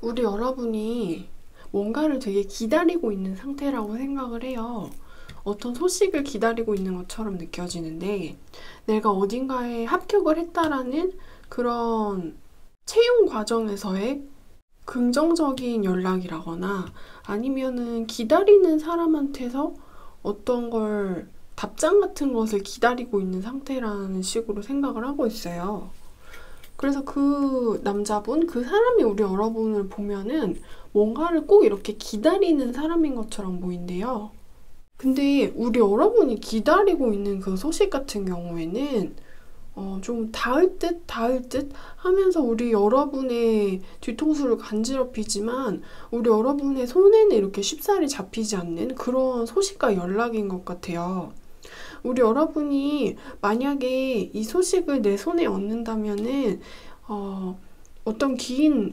우리 여러분이 뭔가를 되게 기다리고 있는 상태라고 생각을 해요. 어떤 소식을 기다리고 있는 것처럼 느껴지는데, 내가 어딘가에 합격을 했다라는 그런 채용 과정에서의 긍정적인 연락이라거나 아니면은 기다리는 사람한테서 어떤 걸 답장 같은 것을 기다리고 있는 상태라는 식으로 생각을 하고 있어요. 그래서 그 남자분, 그 사람이 우리 여러분을 보면은 뭔가를 꼭 이렇게 기다리는 사람인 것처럼 보인대요. 근데 우리 여러분이 기다리고 있는 그 소식 같은 경우에는 좀 닿을 듯 하면서 우리 여러분의 뒤통수를 간지럽히지만 우리 여러분의 손에는 이렇게 쉽사리 잡히지 않는 그런 소식과 연락인 것 같아요. 우리 여러분이 만약에 이 소식을 내 손에 얻는다면은 어떤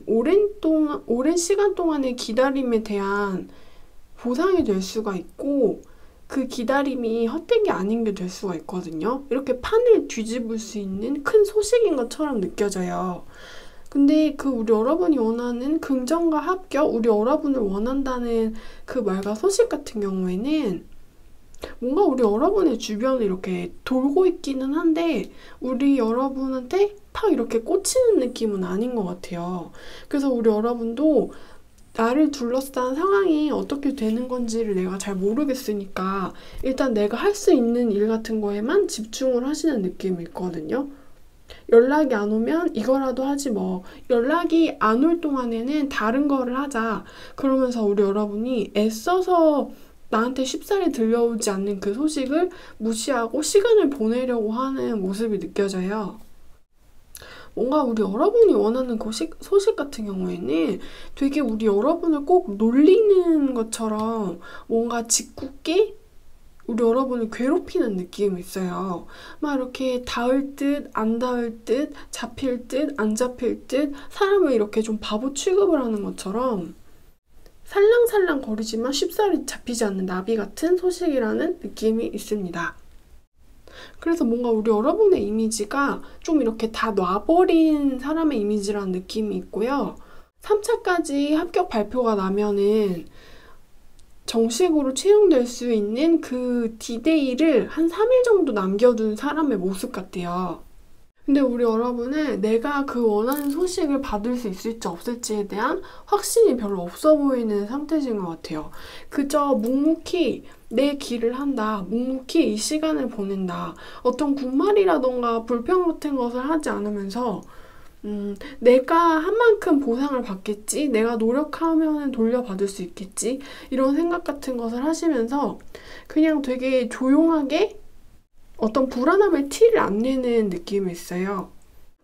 오랜 시간 동안의 기다림에 대한 보상이 될 수가 있고 그 기다림이 헛된 게 아닌 게 될 수가 있거든요. 이렇게 판을 뒤집을 수 있는 큰 소식인 것처럼 느껴져요. 근데 그 우리 여러분이 원하는 긍정과 합격, 우리 여러분을 원한다는 그 말과 소식 같은 경우에는 뭔가 우리 여러분의 주변을 이렇게 돌고 있기는 한데 우리 여러분한테 팍 이렇게 꽂히는 느낌은 아닌 것 같아요. 그래서 우리 여러분도 나를 둘러싼 상황이 어떻게 되는 건지를 내가 잘 모르겠으니까 일단 내가 할 수 있는 일 같은 거에만 집중을 하시는 느낌이 있거든요. 연락이 안 오면 이거라도 하지 뭐. 연락이 안 올 동안에는 다른 거를 하자. 그러면서 우리 여러분이 애써서 나한테 쉽사리 들려오지 않는 그 소식을 무시하고 시간을 보내려고 하는 모습이 느껴져요. 뭔가 우리 여러분이 원하는 소식 같은 경우에는 되게 우리 여러분을 꼭 놀리는 것처럼 뭔가 짓궂게 우리 여러분을 괴롭히는 느낌이 있어요. 막 이렇게 닿을 듯, 안 닿을 듯, 잡힐 듯, 안 잡힐 듯, 사람을 이렇게 좀 바보 취급을 하는 것처럼 살랑살랑 거리지만 쉽사리 잡히지 않는 나비 같은 소식이라는 느낌이 있습니다. 그래서 뭔가 우리 여러분의 이미지가 좀 이렇게 다 놔버린 사람의 이미지라는 느낌이 있고요. 3차까지 합격 발표가 나면은 정식으로 채용될 수 있는 그 디데이를 한 3일 정도 남겨둔 사람의 모습 같아요. 근데 우리 여러분은 내가 그 원하는 소식을 받을 수 있을지 없을지에 대한 확신이 별로 없어 보이는 상태인 것 같아요. 그저 묵묵히 내 길을 한다. 묵묵히 이 시간을 보낸다. 어떤 군말이라던가 불평 같은 것을 하지 않으면서 내가 한 만큼 보상을 받겠지. 내가 노력하면 돌려받을 수 있겠지. 이런 생각 같은 것을 하시면서 그냥 되게 조용하게 어떤 불안함을 티를 안 내는 느낌이 있어요.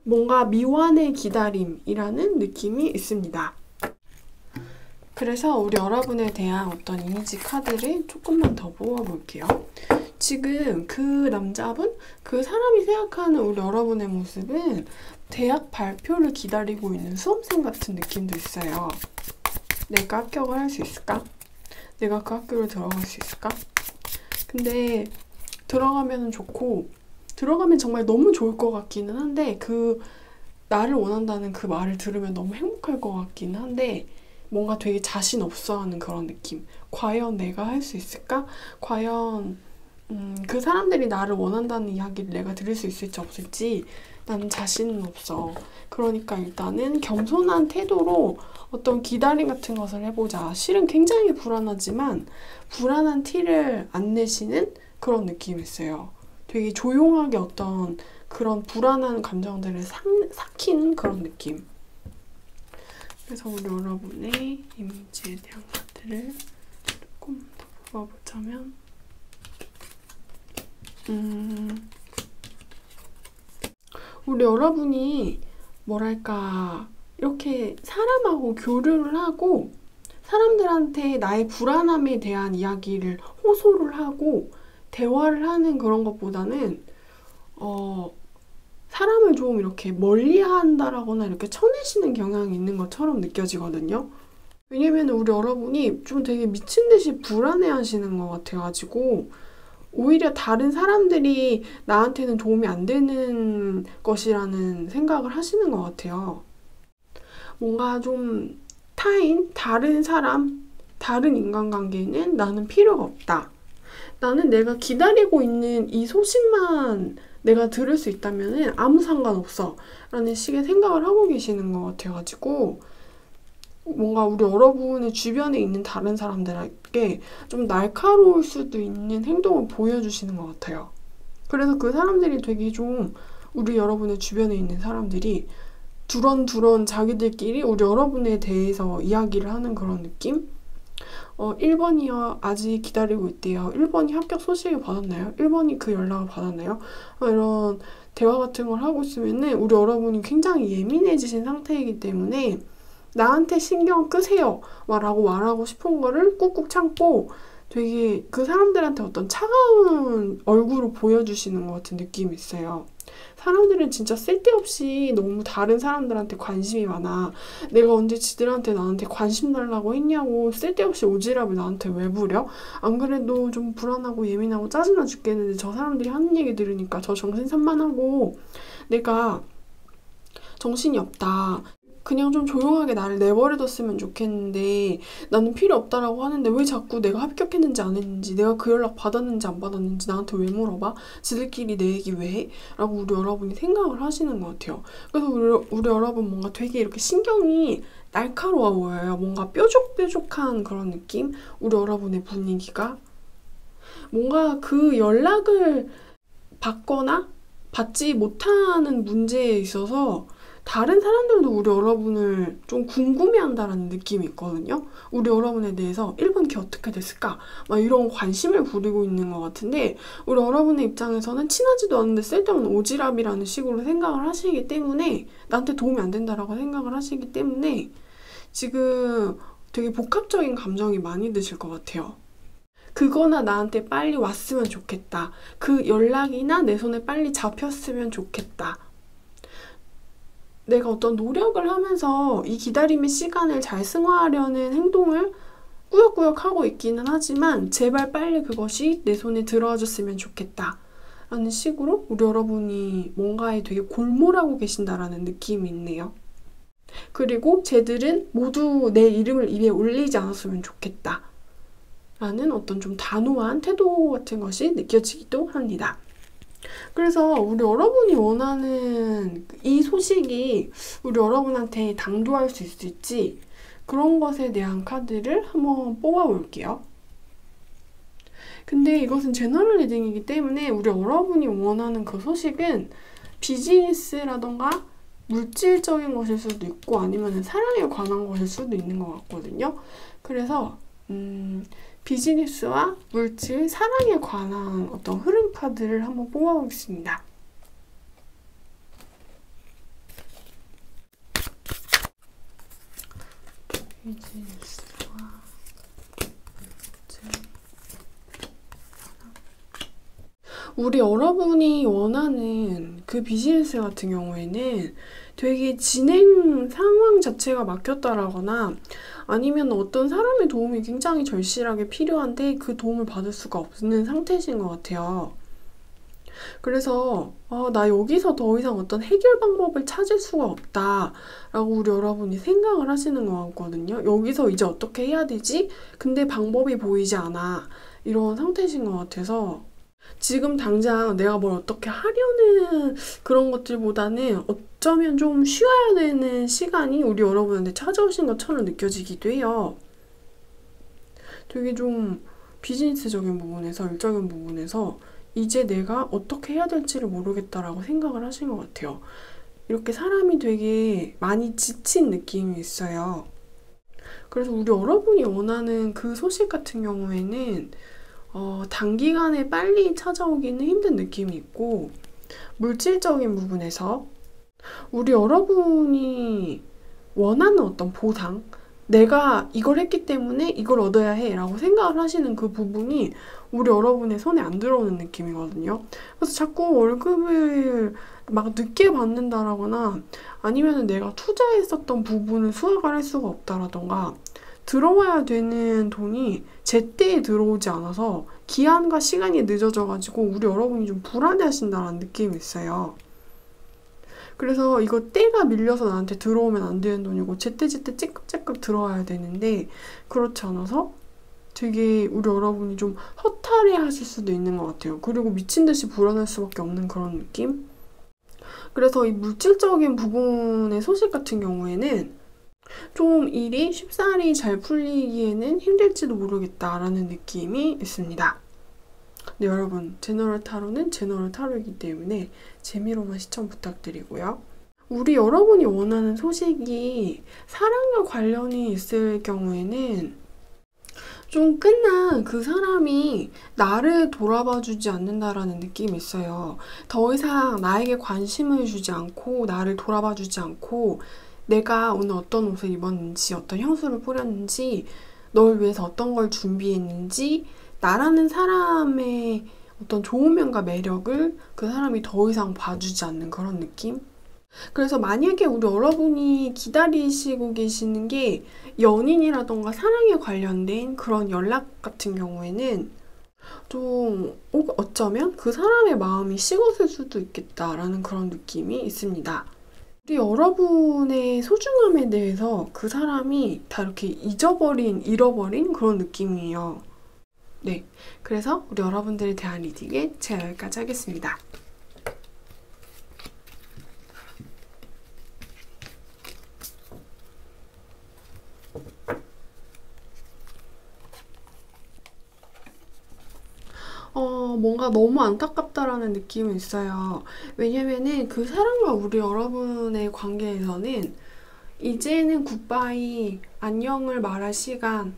뭔가 미완의 기다림이라는 느낌이 있습니다. 그래서 우리 여러분에 대한 어떤 이미지 카드를 조금만 더 뽑아볼게요. 지금 그 남자분, 그 사람이 생각하는 우리 여러분의 모습은 대학 발표를 기다리고 있는 수험생 같은 느낌도 있어요. 내가 합격을 할 수 있을까? 내가 그 학교를 들어갈 수 있을까? 근데 들어가면 좋고 들어가면 정말 너무 좋을 것 같기는 한데 그 나를 원한다는 그 말을 들으면 너무 행복할 것 같기는 한데 뭔가 되게 자신 없어하는 그런 느낌. 과연 내가 할 수 있을까? 과연 그 사람들이 나를 원한다는 이야기를 내가 들을 수 있을지 없을지 나는 자신은 없어. 그러니까 일단은 겸손한 태도로 어떤 기다림 같은 것을 해보자. 실은 굉장히 불안하지만 불안한 티를 안 내시는 그런 느낌이 있어요. 되게 조용하게 어떤 그런 불안한 감정들을 삭히는 그런 느낌. 그래서 우리 여러분의 이미지에 대한 것들을 조금 더 뽑아보자면 우리 여러분이 뭐랄까 이렇게 사람하고 교류를 하고 사람들한테 나의 불안함에 대한 이야기를 호소를 하고 대화를 하는 그런 것보다는 사람을 좀 이렇게 멀리한다라거나 이렇게 쳐내시는 경향이 있는 것처럼 느껴지거든요. 왜냐면 우리 여러분이 좀 되게 미친 듯이 불안해하시는 것 같아가지고 오히려 다른 사람들이 나한테는 도움이 안 되는 것이라는 생각을 하시는 것 같아요. 뭔가 좀 다른 사람, 다른 인간관계에는 나는 필요가 없다. 나는 내가 기다리고 있는 이 소식만 내가 들을 수 있다면 아무 상관없어 라는 식의 생각을 하고 계시는 것 같아가지고 뭔가 우리 여러분의 주변에 있는 다른 사람들에게 좀 날카로울 수도 있는 행동을 보여주시는 것 같아요. 그래서 그 사람들이 되게 좀 우리 여러분의 주변에 있는 사람들이 두런두런 자기들끼리 우리 여러분에 대해서 이야기를 하는 그런 느낌? 1번이요. 아직 기다리고 있대요. 1번이 합격 소식을 받았나요? 1번이 그 연락을 받았나요? 이런 대화 같은 걸 하고 있으면은 우리 여러분이 굉장히 예민해지신 상태이기 때문에 나한테 신경 끄세요 라고 말하고 싶은 거를 꾹꾹 참고 되게 그 사람들한테 어떤 차가운 얼굴을 보여주시는 것 같은 느낌이 있어요. 사람들은 진짜 쓸데없이 너무 다른 사람들한테 관심이 많아. 내가 언제 지들한테 나한테 관심 달라고 했냐고 쓸데없이 오지랖을 나한테 왜 부려? 안 그래도 좀 불안하고 예민하고 짜증나 죽겠는데 저 사람들이 하는 얘기 들으니까 저 정신산만하고 내가 정신이 없다. 그냥 좀 조용하게 나를 내버려뒀으면 좋겠는데 나는 필요 없다라고 하는데 왜 자꾸 내가 합격했는지 안 했는지 내가 그 연락 받았는지 안 받았는지 나한테 왜 물어봐? 지들끼리 내 얘기 왜 해? 라고 우리 여러분이 생각을 하시는 것 같아요. 그래서 우리 여러분 뭔가 되게 이렇게 신경이 날카로워 보여요. 뭔가 뾰족뾰족한 그런 느낌? 우리 여러분의 분위기가 뭔가 그 연락을 받거나 받지 못하는 문제에 있어서 다른 사람들도 우리 여러분을 좀 궁금해한다라는 느낌이 있거든요. 우리 여러분에 대해서 1번 걔 어떻게 됐을까? 막 이런 관심을 부리고 있는 것 같은데 우리 여러분의 입장에서는 친하지도 않은데 쓸데없는 오지랖이라는 식으로 생각을 하시기 때문에 나한테 도움이 안 된다라고 생각을 하시기 때문에 지금 되게 복합적인 감정이 많이 드실 것 같아요. 그거나 나한테 빨리 왔으면 좋겠다. 그 연락이나 내 손에 빨리 잡혔으면 좋겠다. 내가 어떤 노력을 하면서 이 기다림의 시간을 잘 승화하려는 행동을 꾸역꾸역 하고 있기는 하지만 제발 빨리 그것이 내 손에 들어와줬으면 좋겠다 라는 식으로 우리 여러분이 뭔가에 되게 골몰하고 계신다라는 느낌이 있네요. 그리고 쟤들은 모두 내 이름을 입에 올리지 않았으면 좋겠다 라는 어떤 좀 단호한 태도 같은 것이 느껴지기도 합니다. 그래서 우리 여러분이 원하는 이 소식이 우리 여러분한테 당도할 수 있을지 그런 것에 대한 카드를 한번 뽑아볼게요. 근데 이것은 제너럴 리딩이기 때문에 우리 여러분이 원하는 그 소식은 비즈니스라던가 물질적인 것일 수도 있고 아니면 사랑에 관한 것일 수도 있는 것 같거든요. 그래서 비즈니스와 물질, 사랑에 관한 어떤 흐름 카드를 한번 뽑아보겠습니다. 비즈니스와 물질, 사랑. 우리 여러분이 원하는 그 비즈니스 같은 경우에는 되게 진행 상황 자체가 막혔다라거나 아니면 어떤 사람의 도움이 굉장히 절실하게 필요한데 그 도움을 받을 수가 없는 상태이신 것 같아요. 그래서 나 여기서 더 이상 어떤 해결 방법을 찾을 수가 없다 라고 우리 여러분이 생각을 하시는 것 같거든요. 여기서 이제 어떻게 해야 되지? 근데 방법이 보이지 않아. 이런 상태이신 것 같아서 지금 당장 내가 뭘 어떻게 하려는 그런 것들보다는 어쩌면 좀 쉬어야 되는 시간이 우리 여러분한테 찾아오신 것처럼 느껴지기도 해요. 되게 좀 비즈니스적인 부분에서, 일적인 부분에서 이제 내가 어떻게 해야 될지를 모르겠다라고 생각을 하신 것 같아요. 이렇게 사람이 되게 많이 지친 느낌이 있어요. 그래서 우리 여러분이 원하는 그 소식 같은 경우에는 단기간에 빨리 찾아오기는 힘든 느낌이 있고 물질적인 부분에서 우리 여러분이 원하는 어떤 보상 내가 이걸 했기 때문에 이걸 얻어야 해 라고 생각을 하시는 그 부분이 우리 여러분의 손에 안 들어오는 느낌이거든요. 그래서 자꾸 월급을 막 늦게 받는다라거나 아니면 내가 투자했었던 부분을 수확을 할 수가 없다라던가 들어와야 되는 돈이 제때에 들어오지 않아서 기한과 시간이 늦어져가지고 우리 여러분이 좀 불안해하신다는 느낌이 있어요. 그래서 이거 때가 밀려서 나한테 들어오면 안 되는 돈이고 제때제때 찌깍찌깍 들어와야 되는데 그렇지 않아서 되게 우리 여러분이 좀 허탈해 하실 수도 있는 것 같아요. 그리고 미친 듯이 불안할 수밖에 없는 그런 느낌? 그래서 이 물질적인 부분의 소식 같은 경우에는 좀 일이 쉽사리 잘 풀리기에는 힘들지도 모르겠다라는 느낌이 있습니다. 네, 여러분, 제너럴 타로는 제너럴 타로이기 때문에 재미로만 시청 부탁드리고요. 우리 여러분이 원하는 소식이 사랑과 관련이 있을 경우에는 좀 끝난 그 사람이 나를 돌아봐주지 않는다라는 느낌이 있어요. 더 이상 나에게 관심을 주지 않고 나를 돌아봐주지 않고 내가 오늘 어떤 옷을 입었는지 어떤 향수를 뿌렸는지 널 위해서 어떤 걸 준비했는지 나라는 사람의 어떤 좋은 면과 매력을 그 사람이 더 이상 봐주지 않는 그런 느낌? 그래서 만약에 우리 여러분이 기다리시고 계시는 게 연인이라던가 사랑에 관련된 그런 연락 같은 경우에는 좀 어쩌면 그 사람의 마음이 식었을 수도 있겠다라는 그런 느낌이 있습니다. 우리 여러분의 소중함에 대해서 그 사람이 다 이렇게 잃어버린 그런 느낌이에요. 네, 그래서 우리 여러분들에 대한 리딩은 제가 여기까지 하겠습니다. 뭔가 너무 안타깝다라는 느낌이 있어요. 왜냐면은 그 사람과 우리 여러분의 관계에서는 이제는 굿바이, 안녕을 말할 시간이라는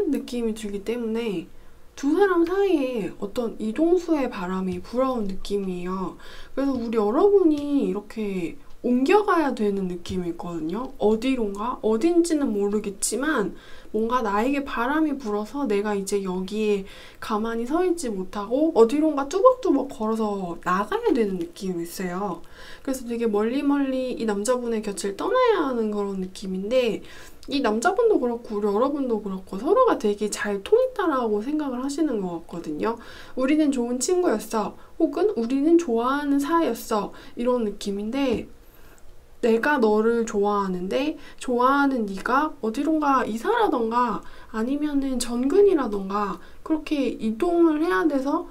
느낌이 들기 때문에 두 사람 사이에 어떤 이동수의 바람이 불어온 느낌이에요. 그래서 우리 여러분이 이렇게 옮겨가야 되는 느낌이 있거든요. 어디론가? 어딘지는 모르겠지만 뭔가 나에게 바람이 불어서 내가 이제 여기에 가만히 서 있지 못하고 어디론가 뚜벅뚜벅 걸어서 나가야 되는 느낌이 있어요. 그래서 되게 멀리 이 남자분의 곁을 떠나야 하는 그런 느낌인데 이 남자분도 그렇고 우리 여러분도 그렇고 서로가 되게 잘 통했다라고 생각을 하시는 것 같거든요. 우리는 좋은 친구였어. 혹은 우리는 좋아하는 사이였어. 이런 느낌인데 내가 너를 좋아하는데 좋아하는 네가 어디론가 이사라던가 아니면은 전근이라던가 그렇게 이동을 해야 돼서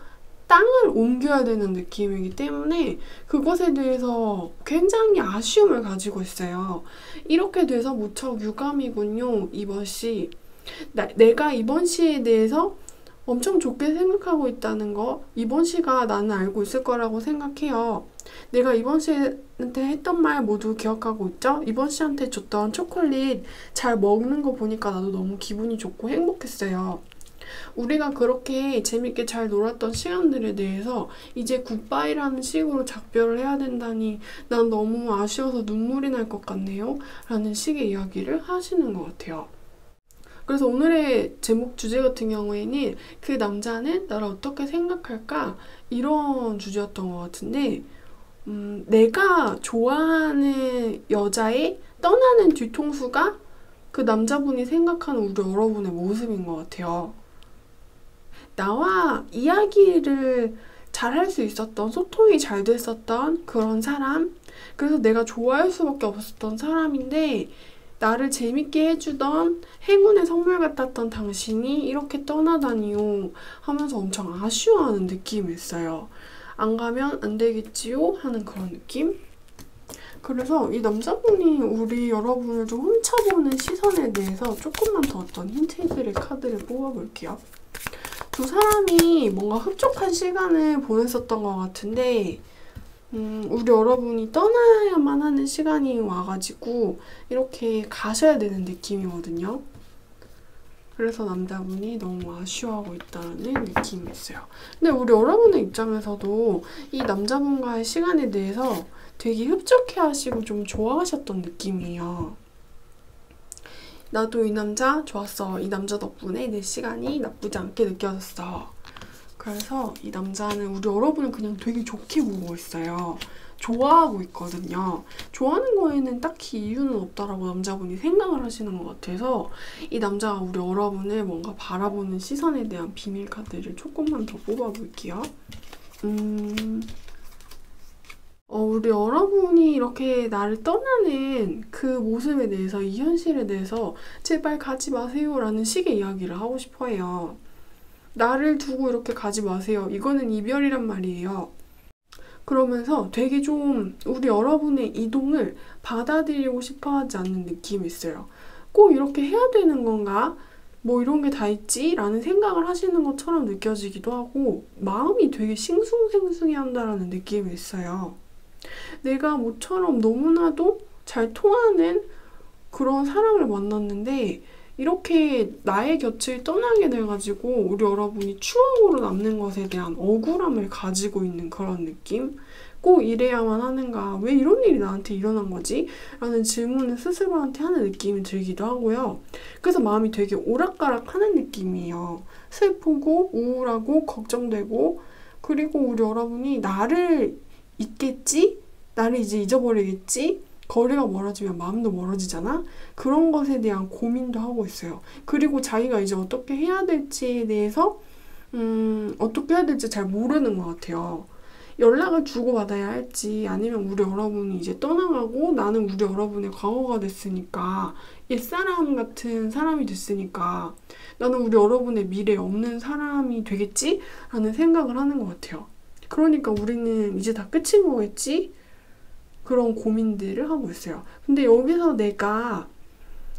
땅을 옮겨야 되는 느낌이기 때문에 그것에 대해서 굉장히 아쉬움을 가지고 있어요. 이렇게 돼서 무척 유감이군요, 이번 시. 내가 이번 시에 대해서 엄청 좋게 생각하고 있다는 거 이번 시가 나는 알고 있을 거라고 생각해요. 내가 이번 씨한테 했던 말 모두 기억하고 있죠? 이번 씨한테 줬던 초콜릿 잘 먹는 거 보니까 나도 너무 기분이 좋고 행복했어요. 우리가 그렇게 재밌게 잘 놀았던 시간들에 대해서 이제 굿바이라는 식으로 작별을 해야 된다니 난 너무 아쉬워서 눈물이 날 것 같네요. 라는 식의 이야기를 하시는 것 같아요. 그래서 오늘의 제목 주제 같은 경우에는 그 남자는 나를 어떻게 생각할까? 이런 주제였던 것 같은데 내가 좋아하는 여자의 떠나는 뒤통수가 그 남자분이 생각하는 우리 여러분의 모습인 것 같아요. 나와 이야기를 잘 할 수 있었던, 소통이 잘 됐었던 그런 사람, 그래서 내가 좋아할 수밖에 없었던 사람인데 나를 재밌게 해주던 행운의 선물 같았던 당신이 이렇게 떠나다니요 하면서 엄청 아쉬워하는 느낌이 있어요. 안 가면 안 되겠지요? 하는 그런 느낌? 그래서 이 남자분이 우리 여러분을 좀 훔쳐보는 시선에 대해서 조금만 더 어떤 힌트들의 카드를 뽑아볼게요. 두 사람이 뭔가 흡족한 시간을 보냈었던 것 같은데 우리 여러분이 떠나야만 하는 시간이 와가지고 이렇게 가셔야 되는 느낌이거든요. 그래서 남자분이 너무 아쉬워하고 있다는 느낌이 있어요. 근데 우리 여러분의 입장에서도 이 남자분과의 시간에 대해서 되게 흡족해하시고 좀 좋아하셨던 느낌이에요. 나도 이 남자 좋았어. 이 남자 덕분에 내 시간이 나쁘지 않게 느껴졌어. 그래서 이 남자는 우리 여러분을 그냥 되게 좋게 보고 있어요. 좋아하고 있거든요. 좋아하는 거에는 딱히 이유는 없다라고 남자분이 생각을 하시는 것 같아서 이 남자가 우리 여러분을 뭔가 바라보는 시선에 대한 비밀 카드를 조금만 더 뽑아볼게요. 우리 여러분이 이렇게 나를 떠나는 그 모습에 대해서, 이 현실에 대해서 제발 가지 마세요 라는 식의 이야기를 하고 싶어 해요. 나를 두고 이렇게 가지 마세요. 이거는 이별이란 말이에요. 그러면서 되게 좀 우리 여러분의 이동을 받아들이고 싶어 하지 않는 느낌이 있어요. 꼭 이렇게 해야 되는 건가? 뭐 이런 게 다 있지? 라는 생각을 하시는 것처럼 느껴지기도 하고 마음이 되게 싱숭생숭해 한다라는 느낌이 있어요. 내가 모처럼 너무나도 잘 통하는 그런 사람을 만났는데 이렇게 나의 곁을 떠나게 돼가지고 우리 여러분이 추억으로 남는 것에 대한 억울함을 가지고 있는 그런 느낌? 꼭 이래야만 하는가? 왜 이런 일이 나한테 일어난 거지? 라는 질문을 스스로한테 하는 느낌이 들기도 하고요. 그래서 마음이 되게 오락가락 하는 느낌이에요. 슬프고 우울하고 걱정되고 그리고 우리 여러분이 나를 잊겠지? 나를 이제 잊어버리겠지? 거리가 멀어지면 마음도 멀어지잖아? 그런 것에 대한 고민도 하고 있어요. 그리고 자기가 이제 어떻게 해야 될지에 대해서 어떻게 해야 될지 잘 모르는 것 같아요. 연락을 주고받아야 할지 아니면 우리 여러분이 이제 떠나가고 나는 우리 여러분의 과거가 됐으니까 옛사람 같은 사람이 됐으니까 나는 우리 여러분의 미래에 없는 사람이 되겠지? 라는 생각을 하는 것 같아요. 그러니까 우리는 이제 다 끝인 거겠지? 그런 고민들을 하고 있어요. 근데 여기서 내가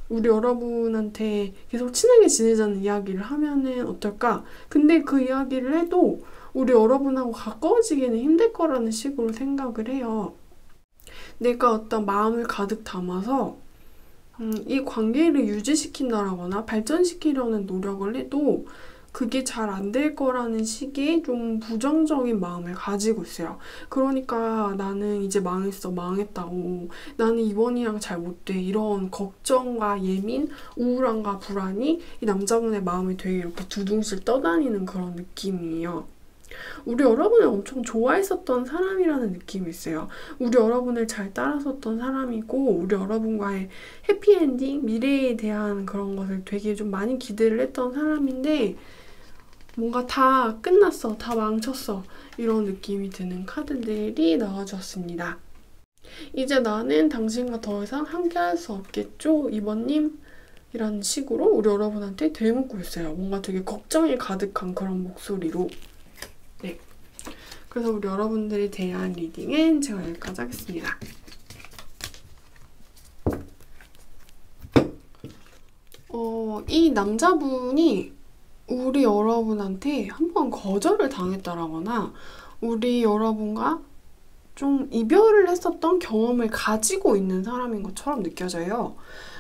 우리 여러분한테 계속 친하게 지내자는 이야기를 하면은 어떨까? 근데 그 이야기를 해도 우리 여러분하고 가까워지기는 힘들 거라는 식으로 생각을 해요. 내가 어떤 마음을 가득 담아서 이 관계를 유지시킨다거나 발전시키려는 노력을 해도 그게 잘 안 될 거라는 식의 좀 부정적인 마음을 가지고 있어요. 그러니까 나는 이제 망했어, 망했다고. 나는 이번이랑 잘 못 돼. 이런 걱정과 예민, 우울함과 불안이 이 남자분의 마음을 되게 이렇게 두둥실 떠다니는 그런 느낌이에요. 우리 여러분을 엄청 좋아했었던 사람이라는 느낌이 있어요. 우리 여러분을 잘 따랐었던 사람이고 우리 여러분과의 해피엔딩, 미래에 대한 그런 것을 되게 좀 많이 기대를 했던 사람인데 뭔가 다 끝났어, 다 망쳤어 이런 느낌이 드는 카드들이 나와주었습니다. 이제 나는 당신과 더 이상 함께할 수 없겠죠? 이번님? 이라는 식으로 우리 여러분한테 되묻고 있어요. 뭔가 되게 걱정이 가득한 그런 목소리로. 네. 그래서 우리 여러분들에 대한 리딩은 제가 여기까지 하겠습니다. 이 남자분이 우리 여러분한테 한번 거절을 당했다라거나 우리 여러분과 좀 이별을 했었던 경험을 가지고 있는 사람인 것처럼 느껴져요.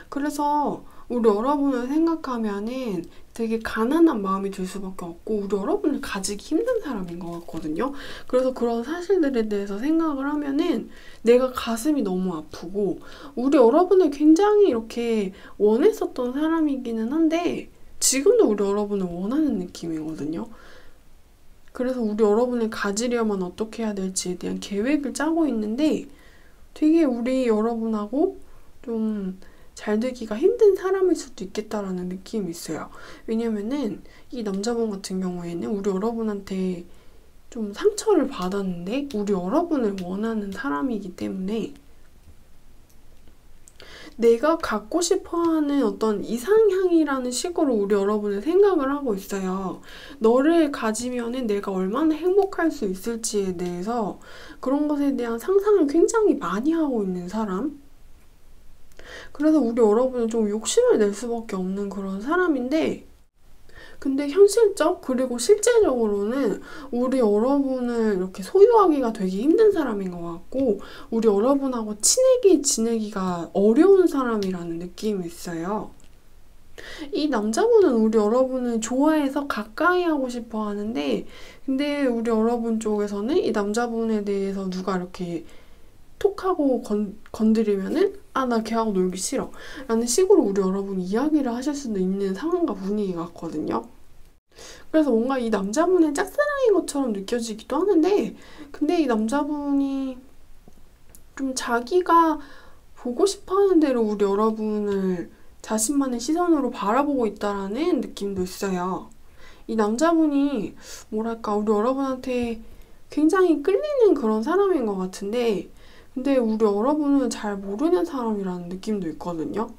그래서 우리 여러분을 생각하면은 되게 가난한 마음이 들 수밖에 없고 우리 여러분을 가지기 힘든 사람인 것 같거든요. 그래서 그런 사실들에 대해서 생각을 하면은 내가 가슴이 너무 아프고 우리 여러분을 굉장히 이렇게 원했었던 사람이기는 한데 지금도 우리 여러분을 원하는 느낌이거든요. 그래서 우리 여러분을 가지려면 어떻게 해야 될지에 대한 계획을 짜고 있는데 되게 우리 여러분하고 좀 잘 되기가 힘든 사람일 수도 있겠다라는 느낌이 있어요. 왜냐면은 이 남자분 같은 경우에는 우리 여러분한테 좀 상처를 받았는데 우리 여러분을 원하는 사람이기 때문에 내가 갖고 싶어하는 어떤 이상향이라는 식으로 우리 여러분을 생각을 하고 있어요. 너를 가지면은 내가 얼마나 행복할 수 있을지에 대해서 그런 것에 대한 상상을 굉장히 많이 하고 있는 사람? 그래서 우리 여러분은 좀 욕심을 낼 수밖에 없는 그런 사람인데 근데 현실적 그리고 실제적으로는 우리 여러분을 이렇게 소유하기가 되게 힘든 사람인 것 같고 우리 여러분하고 친하게 지내기가 어려운 사람이라는 느낌이 있어요. 이 남자분은 우리 여러분을 좋아해서 가까이 하고 싶어 하는데 근데 우리 여러분 쪽에서는 이 남자분에 대해서 누가 이렇게 톡하고 건드리면은 아, 나 걔하고 놀기 싫어 라는 식으로 우리 여러분이 이야기를 하실 수도 있는 상황과 분위기 같거든요. 그래서 뭔가 이 남자분의 짝사랑인 것처럼 느껴지기도 하는데 근데 이 남자분이 좀 자기가 보고 싶어하는 대로 우리 여러분을 자신만의 시선으로 바라보고 있다라는 느낌도 있어요. 이 남자분이 뭐랄까 우리 여러분한테 굉장히 끌리는 그런 사람인 것 같은데, 근데 우리 여러분은 잘 모르는 사람이라는 느낌도 있거든요.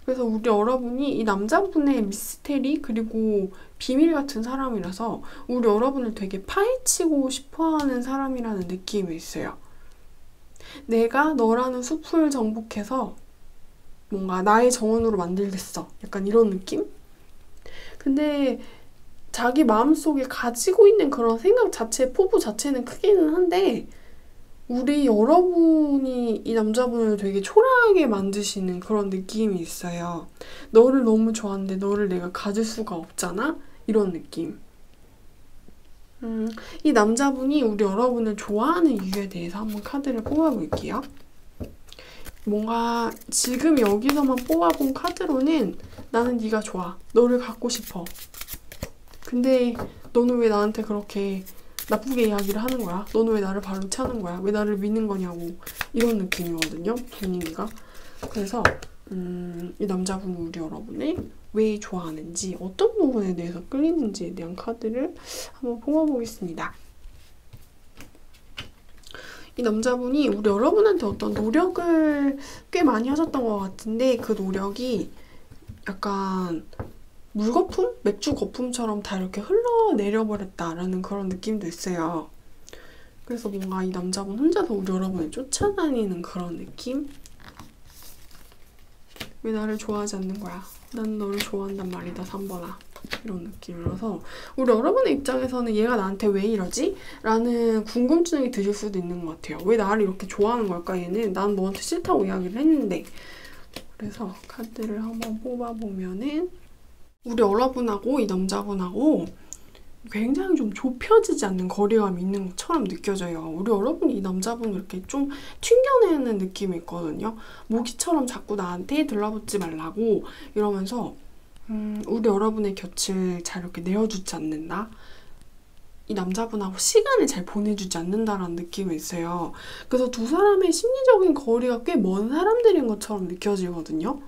그래서 우리 여러분이 이 남자분의 미스테리 그리고 비밀 같은 사람이라서 우리 여러분을 되게 파헤치고 싶어하는 사람이라는 느낌이 있어요. 내가 너라는 숲을 정복해서 뭔가 나의 정원으로 만들겠어. 약간 이런 느낌? 근데 자기 마음속에 가지고 있는 그런 생각 자체, 포부 자체는 크기는 한데 우리 여러분이 이 남자분을 되게 초라하게 만드시는 그런 느낌이 있어요. 너를 너무 좋아하는데 너를 내가 가질 수가 없잖아? 이런 느낌. 이 남자분이 우리 여러분을 좋아하는 이유에 대해서 한번 카드를 뽑아볼게요. 뭔가 지금 여기서만 뽑아본 카드로는 나는 네가 좋아. 너를 갖고 싶어. 근데 너는 왜 나한테 그렇게 나쁘게 이야기를 하는 거야? 너는 왜 나를 발로 차는 거야? 왜 나를 믿는 거냐고. 이런 느낌이거든요. 분위기가. 그래서 이 남자분은 우리 여러분을 왜 좋아하는지, 어떤 부분에 대해서 끌리는지에 대한 카드를 한번 뽑아보겠습니다. 이 남자분이 우리 여러분한테 어떤 노력을 꽤 많이 하셨던 것 같은데 그 노력이 약간 물거품? 맥주 거품처럼 다 이렇게 흘러내려버렸다라는 그런 느낌도 있어요. 그래서 뭔가 이 남자분 혼자서 우리 여러분을 쫓아다니는 그런 느낌? 왜 나를 좋아하지 않는 거야? 난 너를 좋아한단 말이다, 3번아. 이런 느낌이라서 우리 여러분의 입장에서는 얘가 나한테 왜 이러지? 라는 궁금증이 드실 수도 있는 것 같아요. 왜 나를 이렇게 좋아하는 걸까 얘는? 난 너한테 싫다고 이야기를 했는데. 그래서 카드를 한번 뽑아보면은 우리 여러분하고 이 남자분하고 굉장히 좀 좁혀지지 않는 거리감이 있는 것처럼 느껴져요. 우리 여러분이 이 남자분을 이렇게 좀 튕겨내는 느낌이 있거든요. 모기처럼 자꾸 나한테 들러붙지 말라고 이러면서 우리 여러분의 곁을 잘 이렇게 내어주지 않는다. 이 남자분하고 시간을 잘 보내주지 않는다라는 느낌이 있어요. 그래서 두 사람의 심리적인 거리가 꽤 먼 사람들인 것처럼 느껴지거든요.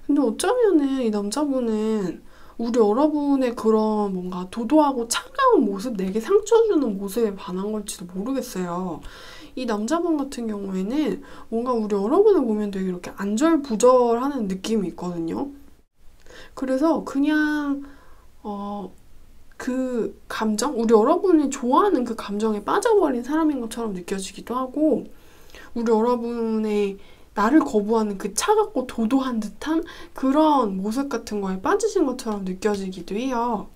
근데 어쩌면은 이 남자분은 우리 여러분의 그런 뭔가 도도하고 차가운 모습, 내게 상처 주는 모습에 반한 걸지도 모르겠어요. 이 남자분 같은 경우에는 뭔가 우리 여러분을 보면 되게 이렇게 안절부절하는 느낌이 있거든요. 그래서 그냥 그 감정, 우리 여러분이 좋아하는 그 감정에 빠져버린 사람인 것처럼 느껴지기도 하고 우리 여러분의 나를 거부하는 그 차갑고 도도한 듯한 그런 모습 같은 거에 빠지신 것처럼 느껴지기도 해요.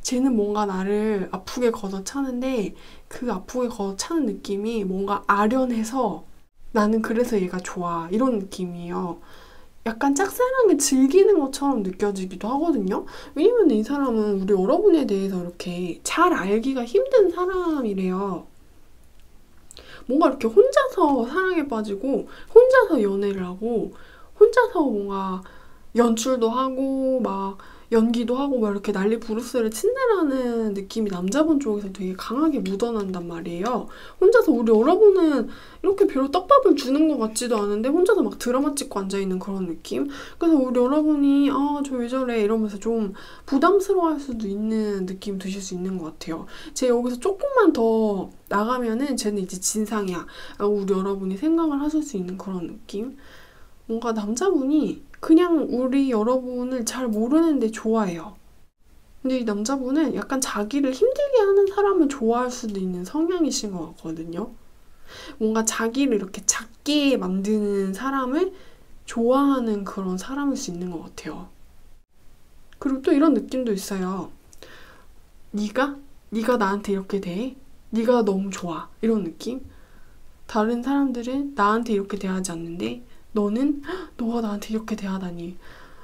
쟤는 뭔가 나를 아프게 걷어차는데 그 아프게 걷어차는 느낌이 뭔가 아련해서 나는 그래서 얘가 좋아. 이런 느낌이에요. 약간 짝사랑을 즐기는 것처럼 느껴지기도 하거든요. 왜냐면 이 사람은 우리 여러분에 대해서 이렇게 잘 알기가 힘든 사람이래요. 뭔가 이렇게 혼자서 사랑에 빠지고 혼자서 연애를 하고 혼자서 뭔가 연출도 하고 막 연기도 하고 막 이렇게 난리 부르스를 친다라는 느낌이 남자분 쪽에서 되게 강하게 묻어난단 말이에요. 혼자서 우리 여러분은 이렇게 별로 떡밥을 주는 것 같지도 않은데 혼자서 막 드라마 찍고 앉아있는 그런 느낌? 그래서 우리 여러분이 아, 저 왜 저래 이러면서 좀 부담스러워할 수도 있는 느낌 드실 수 있는 것 같아요. 쟤 여기서 조금만 더 나가면은 쟤는 이제 진상이야 라고 우리 여러분이 생각을 하실 수 있는 그런 느낌? 뭔가 남자분이 그냥 우리 여러분을 잘 모르는데 좋아해요. 근데 이 남자분은 약간 자기를 힘들게 하는 사람을 좋아할 수도 있는 성향이신 것 같거든요. 뭔가 자기를 이렇게 작게 만드는 사람을 좋아하는 그런 사람일 수 있는 것 같아요. 그리고 또 이런 느낌도 있어요. 네가 나한테 이렇게 대해? 네가 너무 좋아. 이런 느낌? 다른 사람들은 나한테 이렇게 대하지 않는데 너는 너가 나한테 이렇게 대하다니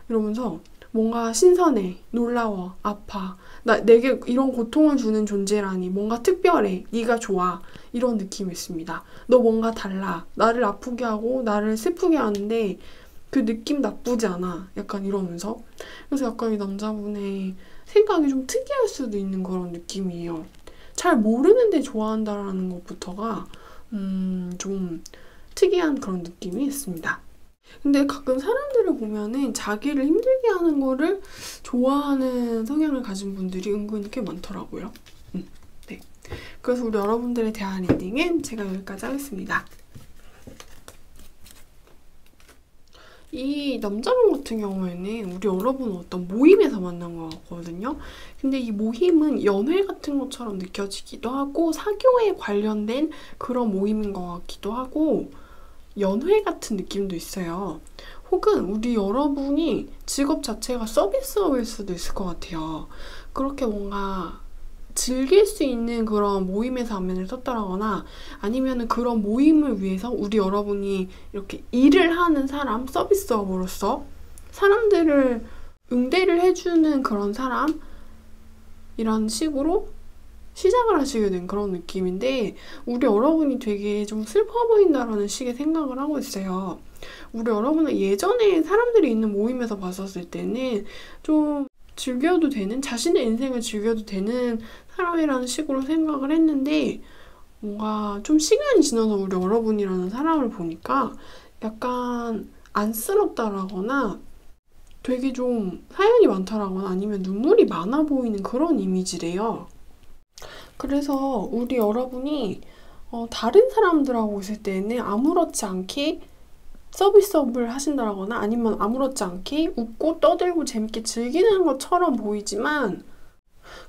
이러면서 뭔가 신선해, 놀라워, 아파 내게 이런 고통을 주는 존재라니 뭔가 특별해, 네가 좋아 이런 느낌이 있습니다. 너 뭔가 달라, 나를 아프게 하고 나를 슬프게 하는데 그 느낌 나쁘지 않아 약간 이러면서 그래서 약간 이 남자분의 생각이 좀 특이할 수도 있는 그런 느낌이에요. 잘 모르는데 좋아한다라는 것부터가 좀 특이한 그런 느낌이 있습니다. 근데 가끔 사람들을 보면은 자기를 힘들게 하는 거를 좋아하는 성향을 가진 분들이 은근히 꽤 많더라고요. 네. 그래서 우리 여러분들에 대한 리딩은 제가 여기까지 하겠습니다. 이 남자분 같은 경우에는 우리 여러분 어떤 모임에서 만난 것 같거든요. 근데 이 모임은 연회 같은 것처럼 느껴지기도 하고 사교에 관련된 그런 모임인 것 같기도 하고 연회 같은 느낌도 있어요. 혹은 우리 여러분이 직업 자체가 서비스업일 수도 있을 것 같아요. 그렇게 뭔가 즐길 수 있는 그런 모임에서 안면을 썼다거나 아니면 그런 모임을 위해서 우리 여러분이 이렇게 일을 하는 사람, 서비스업으로서 사람들을 응대를 해주는 그런 사람 이런 식으로 시작을 하시게 된 그런 느낌인데 우리 여러분이 되게 좀 슬퍼 보인다라는 식의 생각을 하고 있어요. 우리 여러분은 예전에 사람들이 있는 모임에서 봤었을 때는 좀 즐겨도 되는, 자신의 인생을 즐겨도 되는 사람이라는 식으로 생각을 했는데 뭔가 좀 시간이 지나서 우리 여러분이라는 사람을 보니까 약간 안쓰럽다라거나 되게 좀 사연이 많다라거나 아니면 눈물이 많아 보이는 그런 이미지래요. 그래서 우리 여러분이 다른 사람들하고 있을 때는 아무렇지 않게 서비스업을 하신다거나 아니면 아무렇지 않게 웃고 떠들고 재밌게 즐기는 것처럼 보이지만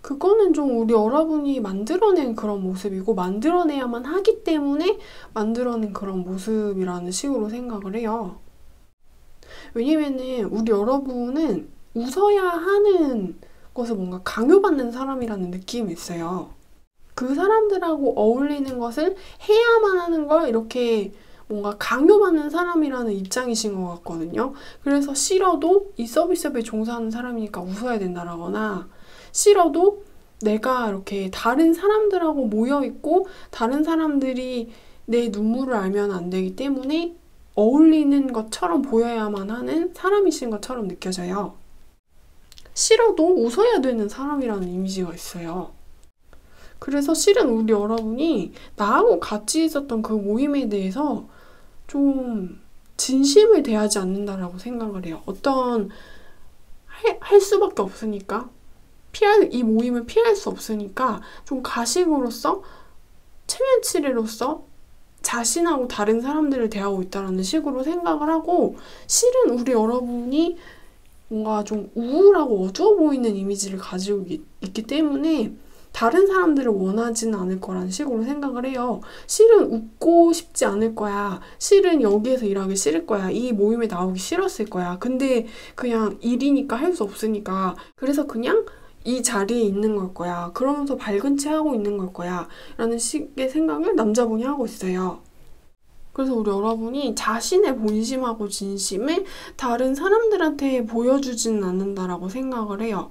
그거는 좀 우리 여러분이 만들어낸 그런 모습이고 만들어내야만 하기 때문에 만들어낸 그런 모습이라는 식으로 생각을 해요. 왜냐면은 우리 여러분은 웃어야 하는 것을 뭔가 강요받는 사람이라는 느낌이 있어요. 그 사람들하고 어울리는 것을 해야만 하는 걸 이렇게 뭔가 강요받는 사람이라는 입장이신 것 같거든요. 그래서 싫어도 이 서비스업에 종사하는 사람이니까 웃어야 된다라거나 싫어도 내가 이렇게 다른 사람들하고 모여있고 다른 사람들이 내 눈물을 알면 안 되기 때문에 어울리는 것처럼 보여야만 하는 사람이신 것처럼 느껴져요. 싫어도 웃어야 되는 사람이라는 이미지가 있어요. 그래서 실은 우리 여러분이 나하고 같이 있었던 그 모임에 대해서 좀 진심을 대하지 않는다라고 생각을 해요. 할 수밖에 없으니까 이 모임을 피할 수 없으니까 좀 가식으로서 체면치레로서 자신하고 다른 사람들을 대하고 있다는 식으로 생각을 하고 실은 우리 여러분이 뭔가 좀 우울하고 어두워 보이는 이미지를 가지고 있기 때문에 다른 사람들을 원하지는 않을 거라는 식으로 생각을 해요. 실은 웃고 싶지 않을 거야. 실은 여기에서 일하기 싫을 거야. 이 모임에 나오기 싫었을 거야. 근데 그냥 일이니까 할 수 없으니까. 그래서 그냥 이 자리에 있는 걸 거야. 그러면서 밝은 채 하고 있는 걸 거야. 라는 식의 생각을 남자분이 하고 있어요. 그래서 우리 여러분이 자신의 본심하고 진심을 다른 사람들한테 보여주지는 않는다라고 생각을 해요.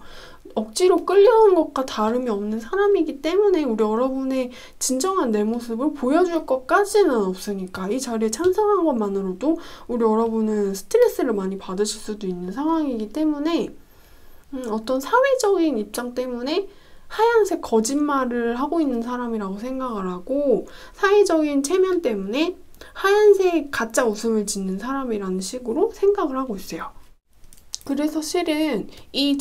억지로 끌려온 것과 다름이 없는 사람이기 때문에 우리 여러분의 진정한 내 모습을 보여줄 것까지는 없으니까 이 자리에 참석한 것만으로도 우리 여러분은 스트레스를 많이 받으실 수도 있는 상황이기 때문에 어떤 사회적인 입장 때문에 하얀색 거짓말을 하고 있는 사람이라고 생각을 하고 사회적인 체면 때문에 하얀색 가짜 웃음을 짓는 사람이라는 식으로 생각을 하고 있어요. 그래서 실은 이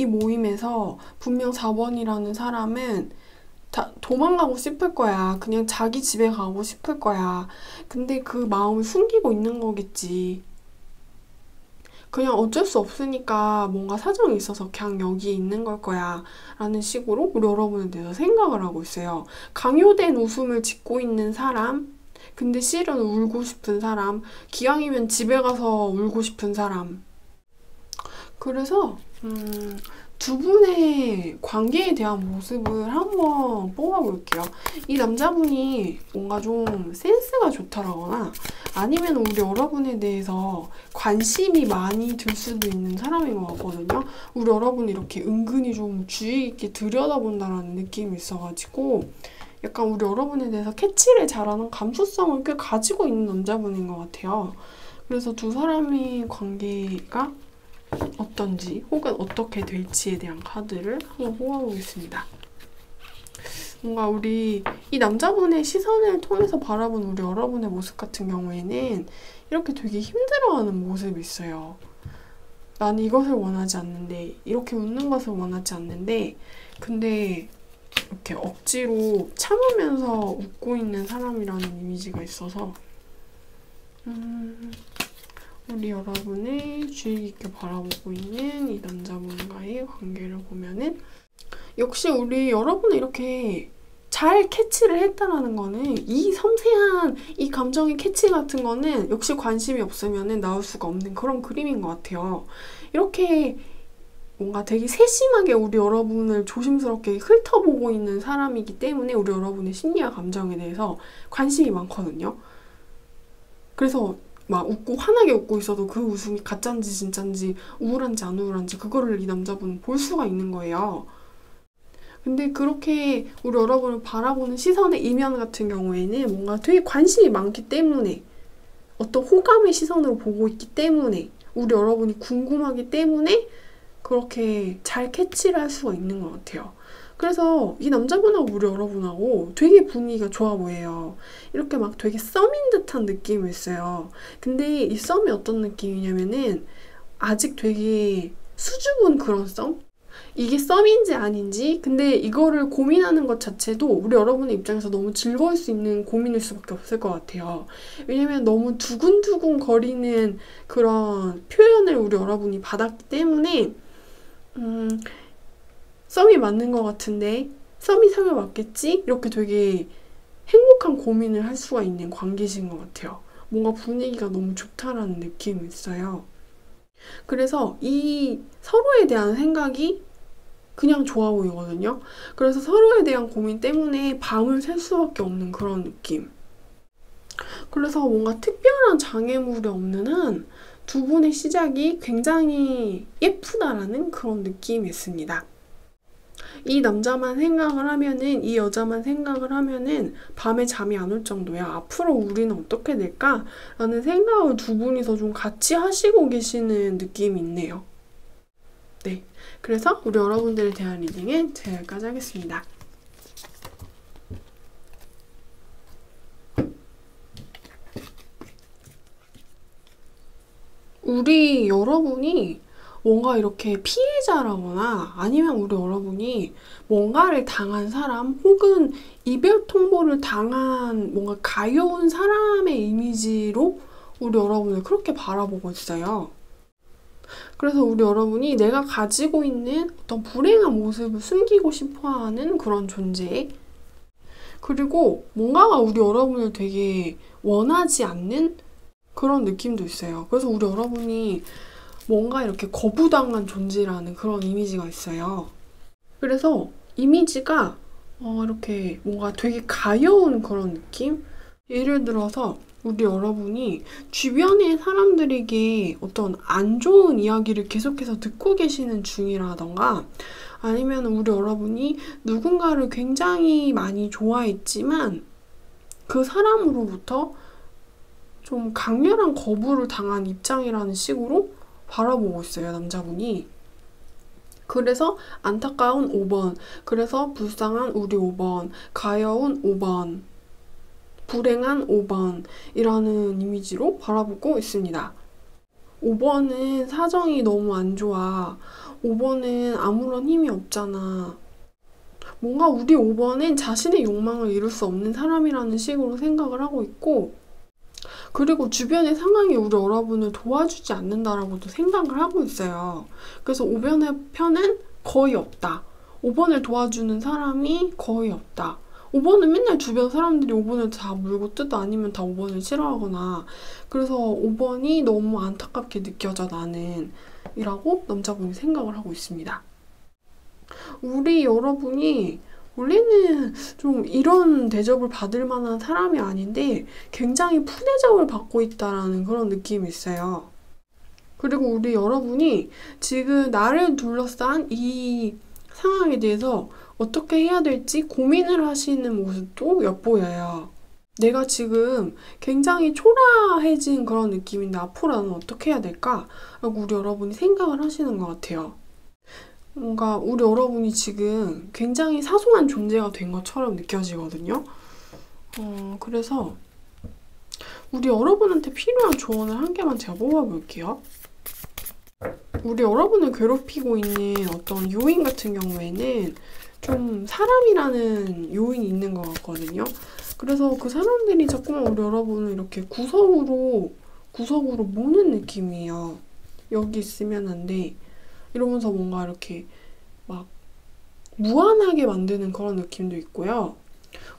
모임에서 분명 4번이라는 사람은 도망가고 싶을 거야. 그냥 자기 집에 가고 싶을 거야. 근데 그 마음을 숨기고 있는 거겠지. 그냥 어쩔 수 없으니까 뭔가 사정이 있어서 그냥 여기 있는 걸 거야. 라는 식으로 우리 여러분에 대해서 생각을 하고 있어요. 강요된 웃음을 짓고 있는 사람, 근데 실은 울고 싶은 사람, 기왕이면 집에 가서 울고 싶은 사람. 그래서 두 분의 관계에 대한 모습을 한번 뽑아볼게요. 이 남자분이 뭔가 좀 센스가 좋다라거나 아니면 우리 여러분에 대해서 관심이 많이 들 수도 있는 사람인 것 같거든요. 우리 여러분이 이렇게 은근히 좀 주의 깊게 들여다본다라는 느낌이 있어가지고 약간 우리 여러분에 대해서 캐치를 잘하는 감수성을 꽤 가지고 있는 남자분인 것 같아요. 그래서 두 사람의 관계가 어떤지 혹은 어떻게 될지에 대한 카드를 한번 뽑아보겠습니다. 뭔가 이 남자분의 시선을 통해서 바라본 우리 여러분의 모습 같은 경우에는 이렇게 되게 힘들어하는 모습이 있어요. 나는 이것을 원하지 않는데, 이렇게 웃는 것을 원하지 않는데 근데 이렇게 억지로 참으면서 웃고 있는 사람이라는 이미지가 있어서 우리 여러분의 주의 깊게 바라보고 있는 이 남자분과의 관계를 보면은 역시 우리 여러분은 이렇게 잘 캐치를 했다라는 거는 이 섬세한 이 감정의 캐치 같은 거는 역시 관심이 없으면은 나올 수가 없는 그런 그림인 것 같아요. 이렇게 뭔가 되게 세심하게 우리 여러분을 조심스럽게 훑어보고 있는 사람이기 때문에 우리 여러분의 심리와 감정에 대해서 관심이 많거든요. 그래서 막 웃고 환하게 웃고 있어도 그 웃음이 가짜인지 진짜인지 우울한지 안 우울한지 그거를 이 남자분은 볼 수가 있는 거예요. 근데 그렇게 우리 여러분을 바라보는 시선의 이면 같은 경우에는 뭔가 되게 관심이 많기 때문에 어떤 호감의 시선으로 보고 있기 때문에 우리 여러분이 궁금하기 때문에 그렇게 잘 캐치를 할 수가 있는 것 같아요. 그래서 이 남자분하고 우리 여러분하고 되게 분위기가 좋아 보여요. 이렇게 막 되게 썸인 듯한 느낌이 있어요. 근데 이 썸이 어떤 느낌이냐면은 아직 되게 수줍은 그런 썸? 이게 썸인지 아닌지 근데 이거를 고민하는 것 자체도 우리 여러분의 입장에서 너무 즐거울 수 있는 고민일 수밖에 없을 것 같아요. 왜냐면 너무 두근두근 거리는 그런 표현을 우리 여러분이 받았기 때문에 썸이 맞는 것 같은데 썸이 상을 맞겠지? 이렇게 되게 행복한 고민을 할 수가 있는 관계신 것 같아요. 뭔가 분위기가 너무 좋다라는 느낌이 있어요. 그래서 이 서로에 대한 생각이 그냥 좋아 보이거든요. 그래서 서로에 대한 고민 때문에 밤을 샐 수밖에 없는 그런 느낌. 그래서 뭔가 특별한 장애물이 없는 한 두 분의 시작이 굉장히 예쁘다라는 그런 느낌이 있습니다. 이 남자만 생각을 하면은 이 여자만 생각을 하면은 밤에 잠이 안 올 정도야. 앞으로 우리는 어떻게 될까? 라는 생각을 두 분이서 좀 같이 하시고 계시는 느낌이 있네요. 네, 그래서 우리 여러분들에 대한 리딩은 제가 여기까지 하겠습니다. 우리 여러분이 뭔가 이렇게 피해자라거나 아니면 우리 여러분이 뭔가를 당한 사람 혹은 이별 통보를 당한 뭔가 가여운 사람의 이미지로 우리 여러분을 그렇게 바라보고 있어요. 그래서 우리 여러분이 내가 가지고 있는 어떤 불행한 모습을 숨기고 싶어하는 그런 존재, 그리고 뭔가가 우리 여러분을 되게 원하지 않는 그런 느낌도 있어요. 그래서 우리 여러분이 뭔가 이렇게 거부당한 존재라는 그런 이미지가 있어요. 그래서 이미지가 이렇게 뭔가 되게 가여운 그런 느낌? 예를 들어서 우리 여러분이 주변의 사람들에게 어떤 안 좋은 이야기를 계속해서 듣고 계시는 중이라던가 아니면 우리 여러분이 누군가를 굉장히 많이 좋아했지만 그 사람으로부터 좀 강렬한 거부를 당한 입장이라는 식으로 바라보고 있어요, 남자분이. 그래서 안타까운 5번, 그래서 불쌍한 우리 5번, 가여운 5번, 불행한 5번 이라는 이미지로 바라보고 있습니다. 5번은 사정이 너무 안 좋아. 5번은 아무런 힘이 없잖아. 뭔가 우리 5번은 자신의 욕망을 이룰 수 없는 사람이라는 식으로 생각을 하고 있고, 그리고 주변의 상황이 우리 여러분을 도와주지 않는다라고도 생각을 하고 있어요. 그래서 5번의 편은 거의 없다. 5번을 도와주는 사람이 거의 없다. 5번은 맨날 주변 사람들이 5번을 다 물고 뜯어 아니면 다 5번을 싫어하거나 그래서 5번이 너무 안타깝게 느껴져 나는 이라고 남자분이 생각을 하고 있습니다. 우리 여러분이 원래는 좀 이런 대접을 받을 만한 사람이 아닌데 굉장히 푸대접을 받고 있다라는 그런 느낌이 있어요. 그리고 우리 여러분이 지금 나를 둘러싼 이 상황에 대해서 어떻게 해야 될지 고민을 하시는 모습도 엿보여요. 내가 지금 굉장히 초라해진 그런 느낌인데 앞으로 나는 어떻게 해야 될까? 라고 우리 여러분이 생각을 하시는 것 같아요. 뭔가 우리 여러분이 지금 굉장히 사소한 존재가 된 것처럼 느껴지거든요. 그래서 우리 여러분한테 필요한 조언을 한 개만 제가 뽑아볼게요. 우리 여러분을 괴롭히고 있는 어떤 요인 같은 경우에는 좀 사람이라는 요인이 있는 것 같거든요. 그래서 그 사람들이 자꾸만 우리 여러분을 이렇게 구석으로 모는 느낌이에요. 여기 있으면 안 돼. 이러면서 뭔가 이렇게 막 무안하게 만드는 그런 느낌도 있고요.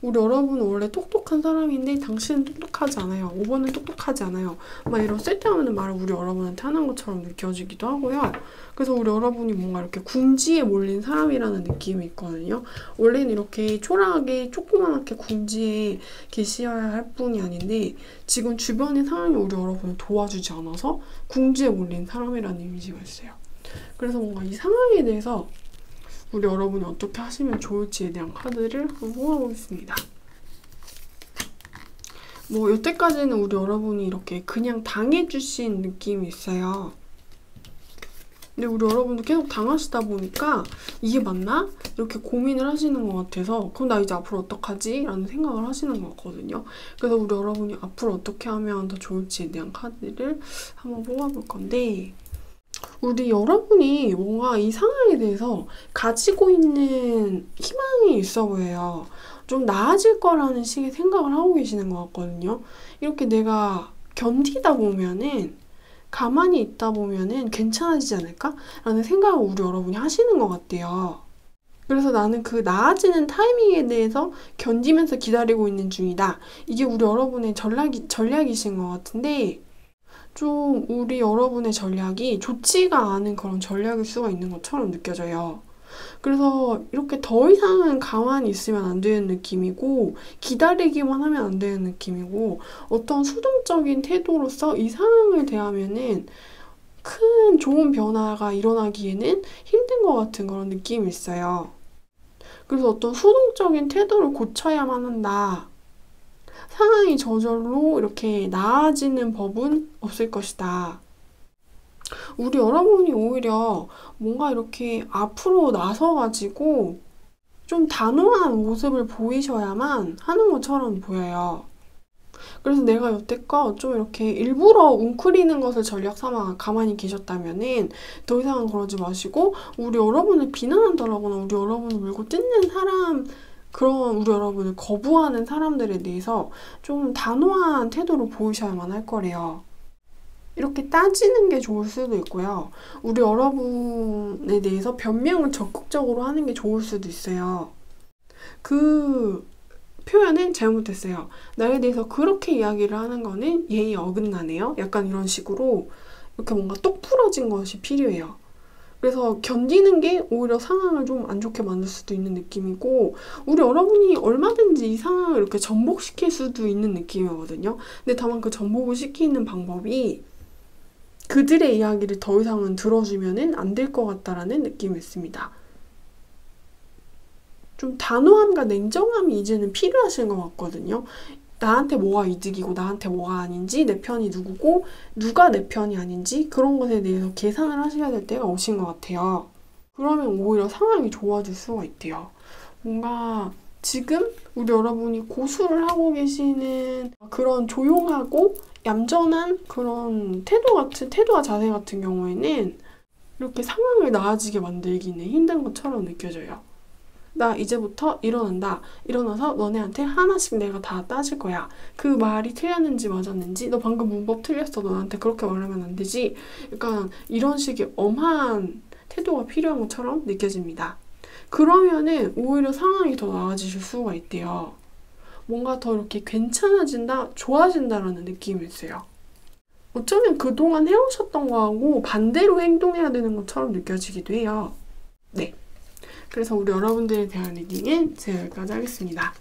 우리 여러분은 원래 똑똑한 사람인데 당신은 똑똑하지 않아요. 5번은 똑똑하지 않아요. 막 이런 쓸데없는 말을 우리 여러분한테 하는 것처럼 느껴지기도 하고요. 그래서 우리 여러분이 뭔가 이렇게 궁지에 몰린 사람이라는 느낌이 있거든요. 원래는 이렇게 초라하게 조그맣게 궁지에 계셔야 할 뿐이 아닌데 지금 주변의 상황이 우리 여러분을 도와주지 않아서 궁지에 몰린 사람이라는 이미지가 있어요. 그래서 뭔가 이 상황에 대해서 우리 여러분이 어떻게 하시면 좋을지에 대한 카드를 한번 뽑아보겠습니다. 뭐 여태까지는 우리 여러분이 이렇게 그냥 당해주신 느낌이 있어요. 근데 우리 여러분도 계속 당하시다 보니까 이게 맞나? 이렇게 고민을 하시는 것 같아서 그럼 나 이제 앞으로 어떡하지? 라는 생각을 하시는 것 같거든요. 그래서 우리 여러분이 앞으로 어떻게 하면 더 좋을지에 대한 카드를 한번 뽑아볼 건데 우리 여러분이 뭔가 이 상황에 대해서 가지고 있는 희망이 있어 보여요. 좀 나아질 거라는 식의 생각을 하고 계시는 것 같거든요. 이렇게 내가 견디다 보면은 가만히 있다 보면은 괜찮아지지 않을까? 라는 생각을 우리 여러분이 하시는 것 같아요. 그래서 나는 그 나아지는 타이밍에 대해서 견디면서 기다리고 있는 중이다. 이게 우리 여러분의 전략이신 것 같은데 좀 우리 여러분의 전략이 좋지가 않은 그런 전략일 수가 있는 것처럼 느껴져요. 그래서 이렇게 더 이상은 가만히 있으면 안 되는 느낌이고 기다리기만 하면 안 되는 느낌이고 어떤 수동적인 태도로서 이 상황을 대하면은 큰 좋은 변화가 일어나기에는 힘든 것 같은 그런 느낌이 있어요. 그래서 어떤 수동적인 태도를 고쳐야만 한다. 상황이 저절로 이렇게 나아지는 법은 없을 것이다. 우리 여러분이 오히려 뭔가 이렇게 앞으로 나서가지고 좀 단호한 모습을 보이셔야만 하는 것처럼 보여요. 그래서 내가 여태껏 좀 이렇게 일부러 웅크리는 것을 전략 삼아 가만히 계셨다면은 더 이상은 그러지 마시고 우리 여러분을 비난한다거나 우리 여러분을 물고 뜯는 사람 그런 우리 여러분을 거부하는 사람들에 대해서 좀 단호한 태도를 보이셔야만 할 거래요. 이렇게 따지는 게 좋을 수도 있고요. 우리 여러분에 대해서 변명을 적극적으로 하는 게 좋을 수도 있어요. 그 표현은 잘못했어요. 나에 대해서 그렇게 이야기를 하는 거는 예의 어긋나네요. 약간 이런 식으로 이렇게 뭔가 똑 부러진 것이 필요해요. 그래서 견디는 게 오히려 상황을 좀 안 좋게 만들 수도 있는 느낌이고 우리 여러분이 얼마든지 이 상황을 이렇게 전복시킬 수도 있는 느낌이거든요. 근데 다만 그 전복을 시키는 방법이 그들의 이야기를 더 이상은 들어주면은 안 될 것 같다라는 느낌이 있습니다. 좀 단호함과 냉정함이 이제는 필요하신 것 같거든요. 나한테 뭐가 이득이고 나한테 뭐가 아닌지 내 편이 누구고 누가 내 편이 아닌지 그런 것에 대해서 계산을 하셔야 될 때가 오신 것 같아요. 그러면 오히려 상황이 좋아질 수가 있대요. 뭔가 지금 우리 여러분이 고수를 하고 계시는 그런 조용하고 얌전한 그런 태도와 자세 같은 경우에는 이렇게 상황을 나아지게 만들기는 힘든 것처럼 느껴져요. 나 이제부터 일어난다. 일어나서 너네한테 하나씩 내가 다 따질 거야. 그 말이 틀렸는지 맞았는지 너 방금 문법 틀렸어. 너 나한테 그렇게 말하면 안 되지. 약간 이런 식의 엄한 태도가 필요한 것처럼 느껴집니다. 그러면은 오히려 상황이 더 나아지실 수가 있대요. 뭔가 더 이렇게 괜찮아진다, 좋아진다라는 느낌이 있어요. 어쩌면 그동안 해오셨던 거하고 반대로 행동해야 되는 것처럼 느껴지기도 해요. 네. 그래서 우리 여러분들에 대한 리딩은 제가 여기까지 하겠습니다.